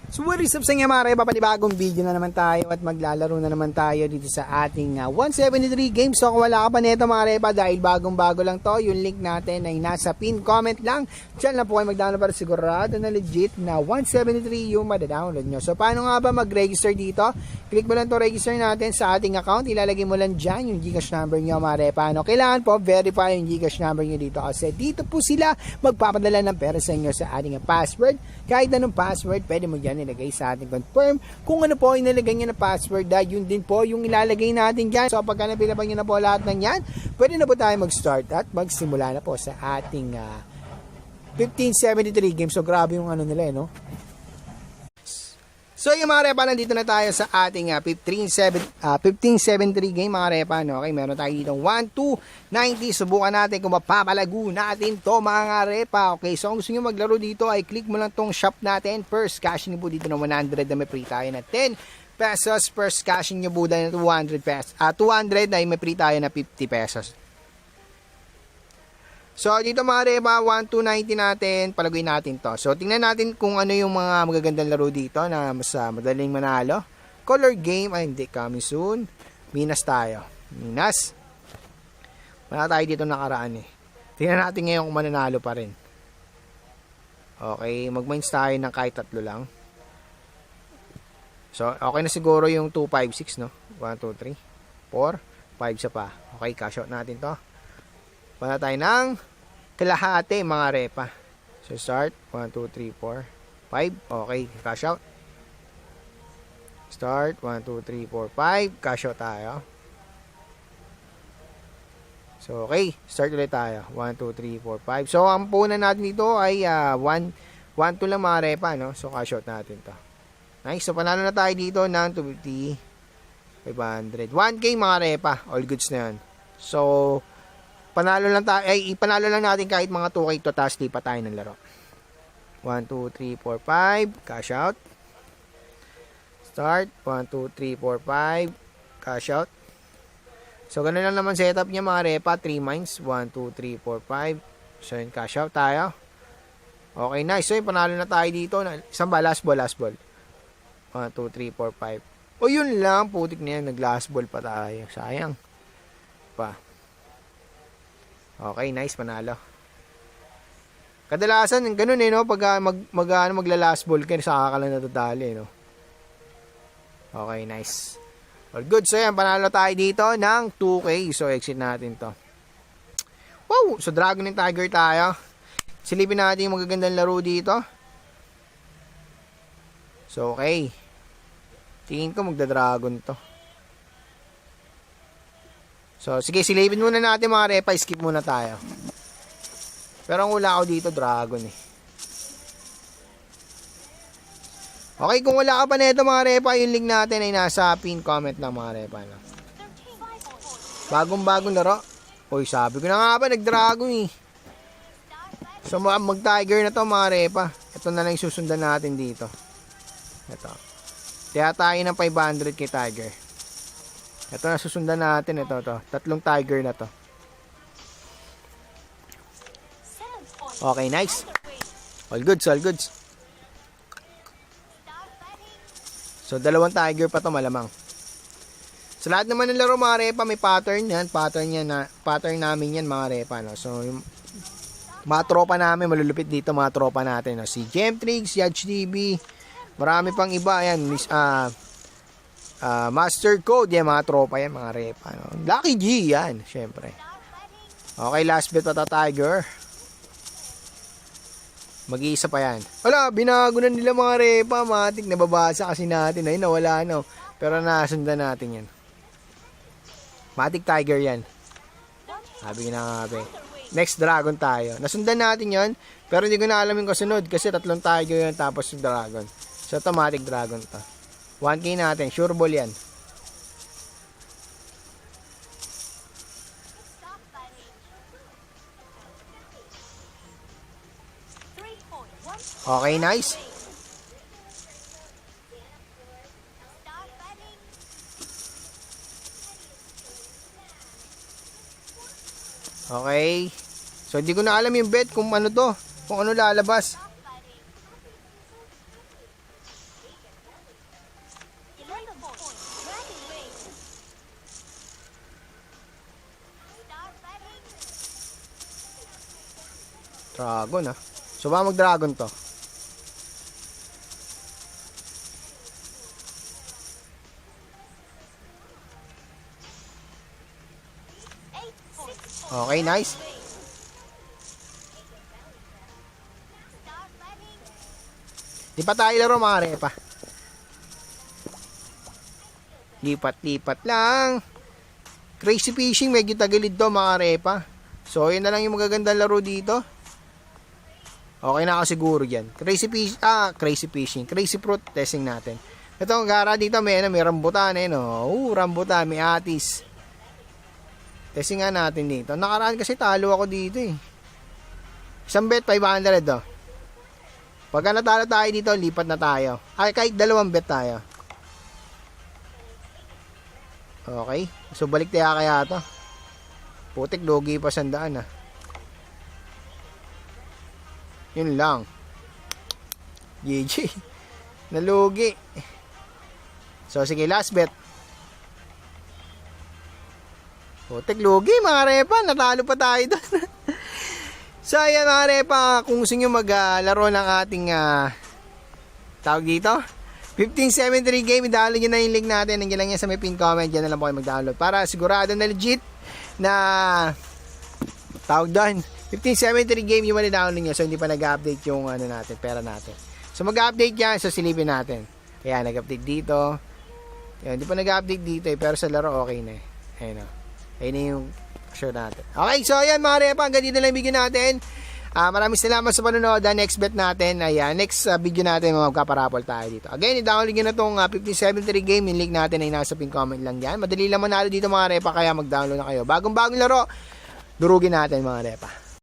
So what is up sa inyo mga repa, panibagong video na naman tayo at maglalaro na naman tayo dito sa ating 173 games. So kung wala ka pa nito mga repa, dahil bagong bago lang to, yung link natin ay nasa pin comment lang. Diyan lang po kayo mag-download para sigurado na legit na 173 yung madadownload nyo. So paano nga ba mag-register dito? Click mo lang to register natin sa ating account, ilalagay mo lang dyan yung Gcash number nyo mga repa. No? Kailangan po verify yung Gcash number nyo dito kasi dito po sila magpapadala ng pera sa inyo sa ating password. Kahit anong password, pwede mo dyan nilagay sa ating confirm. Kung ano po inilagay nyo na password, yun din po yung ilalagay natin dyan. So pagka napilapan nyo na po lahat ng yan, pwede na po tayo mag-start at magsimula na po sa ating 1573 games. So grabe yung ano nila no. So yung mga repa, nandito na tayo sa ating 1573 game mga repa. No? Okay, meron tayo dito 1, 2, 90. Subukan natin kung mapapalago natin to mga repa. Okay, so kung gusto nyo maglaro dito ay click mo lang tong shop natin. First cash nyo po dito na 100 na may free tayo na 10 pesos. First cash nyo po na 200 pesos. 200 ay may free tayo na 50 pesos. So, dito mga repa, 1, 2, 90 natin, palaguin natin to. So, tingnan natin kung ano yung mga magagandang laro dito na mas madaling manalo. Color game, ay hindi, coming soon. Minas tayo. Minas. Wala tayo dito nakaraan eh. Tingnan natin ngayon kung mananalo pa rin. Okay, mag-mines tayo ng kahit 3 lang. So, okay na siguro yung 2, 5, 6, no? 1, 2, 3, 4, 5 sa pa. Okay, cash out natin to. Wala tayo ng kalahati mga repa. So start, 1, 2, 3, 4, 5. Okay, cash out. Start, 1, 2, 3, 4, 5. Cash out tayo. So okay, start ulit tayo. 1, 2, 3, 4, 5. So ang punan natin dito ay 1, 2 lang mga repa. No? So cash out natin to. Nice, so panalo na tayo dito ng 250, 500. 1K mga repa. All goods na yun. So panalo lang tayo, ay ipanalo lang natin kahit mga 2K to, tapos lipat tayo ng laro. 1, 2, 3, 4, 5, cash out. Start, 1, 2, 3, 4, 5, cash out. So, ganun lang naman setup niya mga repa, 3 mines, 1, 2, 3, 4, 5. So, yun, cash out tayo. Okay, nice. So, yun, panalo na tayo dito. Isang ba? Last ball, last ball. 1, 2, 3, 4, 5. O, yun lang, putik na yan, nag-last ball pa tayo. Sayang. Pa. Okay, nice, panalo. Kadalasan, ganun eh, no? Pag magla-last ball ka, saka ka lang natutali, no? Okay, nice. All good. So, yan, panalo tayo dito ng 2K. So, exit natin to. Wow! So, Dragon and Tiger tayo. Silipin natin yung magagandang laro dito. So, okay. Tingin ko magda-Dragon to. So, sige, silipin muna natin mga repa, skip muna tayo. Pero ang wala ako dito, Dragon eh. Okay, kung wala ka pa nito mga repa, yung link natin ay nasa pin comment lang mga repa. No? Bagong laro. Uy, sabi ko na nga ba, nag-Dragon eh. So, mag-Tiger na to mga repa. Ito na lang yung susundan natin dito. Ito. Kaya tayo ng 500 kay Tiger. Ito na susundan natin, ito to. 3 Tiger na to. Okay, nice. All goods, all goods. So, 2 Tiger pa to malamang. Sa lahat naman ng laro mga repa, may pattern yan. Pattern namin yan mga repa. No? So, yung mga tropa namin, malulupit dito mga tropa natin. No? Si Gemtrix, si HDB, marami pang iba. Ayan, Master Code, yan mga tropa yan, mga repa. No? Lucky G, yan, syempre. Okay, last bet pa to, Tiger. Mag-iisa pa yan. Wala, binago na nila mga repa, matik, nababasa kasi natin. Ayun, nawala, no. Pero nasundan natin yan. Matik Tiger yan. Sabi ko na nga, be. Next Dragon tayo. Nasundan natin yon, pero hindi ko na alam yung kasunod kasi 3 Tiger yan tapos yung Dragon. So, automatic Dragon to. 1K natin. Sure ball yan. Okay, nice. Okay. So, hindi ko na alam yung bet kung ano to. Kung ano lalabas. Dragon So ba mag-dragon to? Okay, nice. Di pa tayo laro mga repa. Lipat-lipat lang. Crazy fishing, medyo tagilid to mga repa. So, yun na lang yung magagandang laro dito. Okay na ako siguro dyan. Crazy fishing. Crazy fruit, testing natin. Ito, ang gara dito, may rambutan no? Rambutan, may atis. Testing nga natin dito. Nakaraan kasi talo ako dito Isang bet, 500 Pagka natalo tayo dito, lipat na tayo. Ay, kahit 2 bet tayo. Okay. So, balik tayo kaya to. Putik, logi pa 100 Yun lang. GG. Nalugi. So, sige, last bet. Putik, lugi mga repa. Natalo pa tayo doon. So, ayan mga repa. Kung gusto nyo maglaro ng ating tawag dito 1573 game, i-download nyo na yung link natin. Nandiyan lang yan sa may pin comment. Diyan na lang po kayo mag-download. Para sigurado na legit na tawag doon 1573 game yung mali-download nyo. So, hindi pa nag-update yung natin, pera natin. So, mag-update yan. So, silipin natin. Kaya, nag-update dito. Yan, hindi pa nag-update dito pero sa laro okay na Ayun Ayun na yung sure natin. Okay, so ayan mga repa, hanggang dito lang yung video natin. Maraming salamat sa panonood. Next bet natin, ayan, next video natin magkaparapol tayo dito. Again, i-download nyo na itong 1573 game. Yung link natin ay nasa pin comment lang yan. Madali lang manalo dito mga repa, kaya mag-download na kayo. Bagong-bagong laro, durugin natin mga repa.